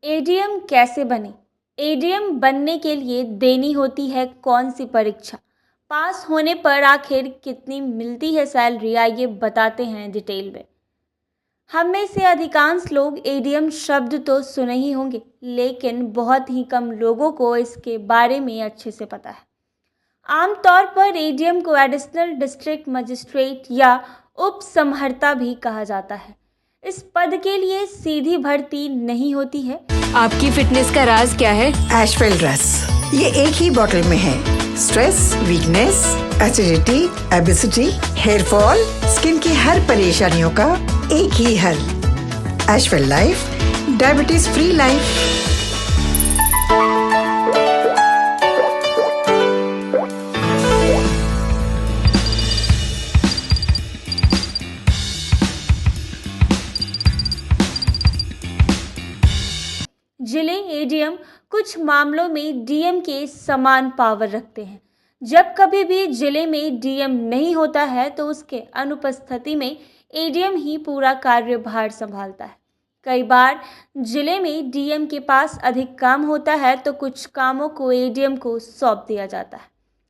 ADM कैसे बने? ADM बनने के लिए देनी होती है कौन सी परीक्षा? पास होने पर आखिर कितनी मिलती है सैलरी? आइए बताते हैं डिटेल में। हम में से अधिकांश लोग एडीएम शब्द तो सुने ही होंगे, लेकिन बहुत ही कम लोगों को इसके बारे में अच्छे से पता है। आमतौर पर एडीएम को एडिशनल डिस्ट्रिक्ट मजिस्ट्रेट या उप समहर्ता भी कहा जाता है। इस पद के लिए सीधी भर्ती नहीं होती है। आपकी फिटनेस का राज क्या है? एशवेल रस, ये एक ही बोतल में है। Stress, weakness, acidity, obesity, hair fall, skin की हर परेशानियों का एक ही हल। एशवेल लाइफ, डायबिटीज फ्री लाइफ। जिले एडीएम कुछ मामलों में डीएम के समान पावर रखते हैं। जब कभी भी जिले में डीएम नहीं होता है तो उसके अनुपस्थिति में एडीएम ही पूरा कार्यभार संभालता है। कई बार जिले में डीएम के पास अधिक काम होता है तो कुछ कामों को एडीएम को सौंप दिया जाता है,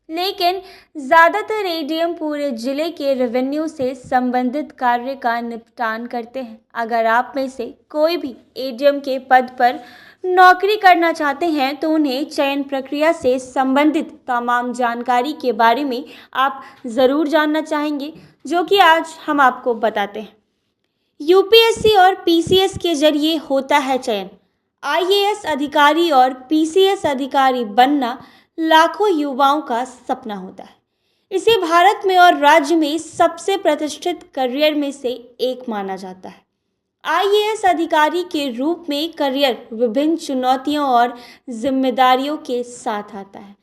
लेकिन ज़्यादातर एडीएम पूरे जिले के रेवेन्यू से संबंधित कार्य का निपटान करते हैं। अगर आप में से कोई भी एडीएम के पद पर नौकरी करना चाहते हैं तो उन्हें चयन प्रक्रिया से संबंधित तमाम जानकारी के बारे में आप ज़रूर जानना चाहेंगे, जो कि आज हम आपको बताते हैं। यूपीएससी और पीसीएस के जरिए होता है चयन। आईएएस अधिकारी और पीसीएस अधिकारी बनना लाखों युवाओं का सपना होता है। इसे भारत में और राज्य में सबसे प्रतिष्ठित करियर में से एक माना जाता है। आईएएस अधिकारी के रूप में करियर विभिन्न चुनौतियों और जिम्मेदारियों के साथ आता है।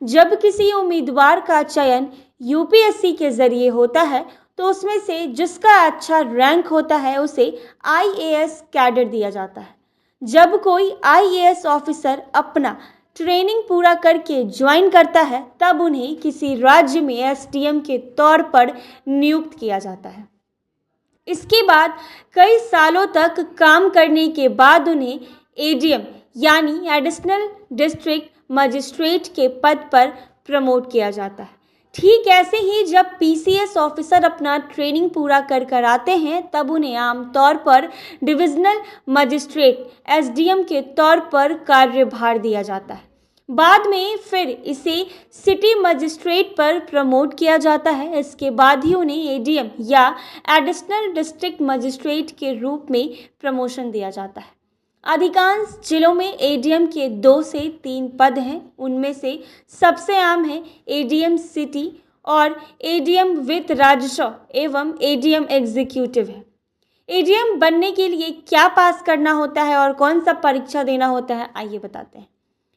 जब किसी उम्मीदवार का चयन यूपीएससी के जरिए होता है तो उसमें से जिसका अच्छा रैंक होता है उसे आईएएस कैडर दिया जाता है। जब कोई आईएएस ऑफिसर अपना ट्रेनिंग पूरा करके ज्वाइन करता है तब उन्हें किसी राज्य में एसडीएम के तौर पर नियुक्त किया जाता है। इसके बाद कई सालों तक काम करने के बाद उन्हें एडीएम यानी एडिशनल डिस्ट्रिक्ट मजिस्ट्रेट के पद पर प्रमोट किया जाता है। ठीक ऐसे ही जब पीसीएस ऑफिसर अपना ट्रेनिंग पूरा कर आते हैं तब उन्हें आमतौर पर डिविजनल मजिस्ट्रेट एसडीएम के तौर पर कार्यभार दिया जाता है। बाद में फिर इसे सिटी मजिस्ट्रेट पर प्रमोट किया जाता है। इसके बाद ही उन्हें एडीएम या एडिशनल डिस्ट्रिक्ट मजिस्ट्रेट के रूप में प्रमोशन दिया जाता है। अधिकांश जिलों में एडीएम के 2 से 3 पद हैं। उनमें से सबसे आम है एडीएम सिटी और एडीएम वित्त राजस्व एवं एडीएम एग्जीक्यूटिव है। एडीएम बनने के लिए क्या पास करना होता है और कौन सा परीक्षा देना होता है, आइए बताते हैं।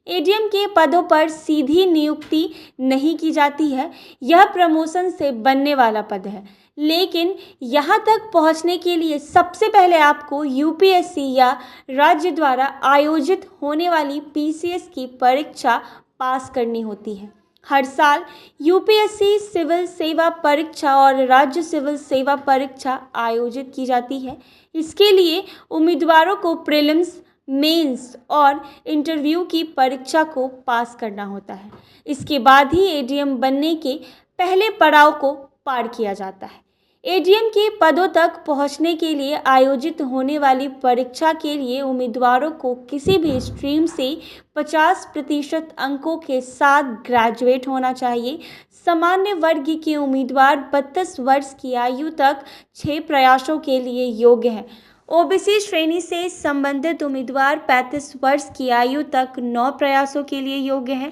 एडीएम के पदों पर सीधी नियुक्ति नहीं की जाती है। यह प्रमोशन से बनने वाला पद है, लेकिन यहाँ तक पहुँचने के लिए सबसे पहले आपको यूपीएससी या राज्य द्वारा आयोजित होने वाली पीसीएस की परीक्षा पास करनी होती है। हर साल यूपीएससी सिविल सेवा परीक्षा और राज्य सिविल सेवा परीक्षा आयोजित की जाती है। इसके लिए उम्मीदवारों को प्रीलिम्स, मेंस और इंटरव्यू की परीक्षा को पास करना होता है। इसके बाद ही एडीएम बनने के पहले पड़ाव को पार किया जाता है। एडीएम के पदों तक पहुंचने के लिए आयोजित होने वाली परीक्षा के लिए उम्मीदवारों को किसी भी स्ट्रीम से 50% अंकों के साथ ग्रेजुएट होना चाहिए। सामान्य वर्ग के उम्मीदवार 32 वर्ष की आयु तक 6 प्रयासों के लिए योग्य हैं। ओबीसी श्रेणी से संबंधित उम्मीदवार 35 वर्ष की आयु तक 9 प्रयासों के लिए योग्य हैं।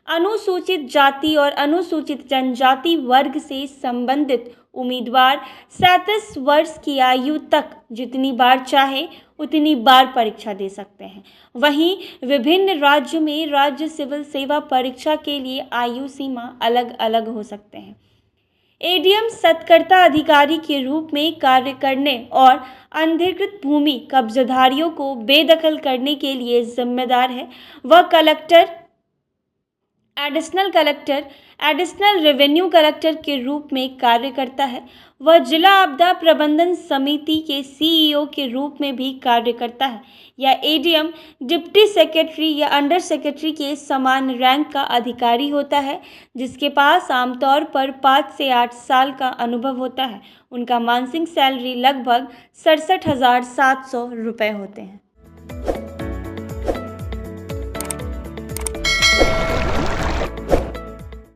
अनुसूचित जाति और अनुसूचित जनजाति वर्ग से संबंधित उम्मीदवार 37 वर्ष की आयु तक जितनी बार चाहे उतनी बार परीक्षा दे सकते हैं। वहीं विभिन्न राज्यों में राज्य सिविल सेवा परीक्षा के लिए आयु सीमा अलग अलग हो सकते हैं। एडीएम सत्कर्ता अधिकारी के रूप में कार्य करने और अनधिकृत भूमि कब्जाधारियों को बेदखल करने के लिए जिम्मेदार है। वह collector, additional collector additional revenue collector के रूप में कार्य करता है। वह जिला आपदा प्रबंधन समिति के सीईओ के रूप में भी कार्य करता है या एडीएम डिप्टी सेक्रेटरी या अंडर सेक्रेटरी के समान रैंक का अधिकारी होता है, जिसके पास आमतौर पर 5 से 8 साल का अनुभव होता है। उनका मासिक सैलरी लगभग 67,700 रुपये होते हैं।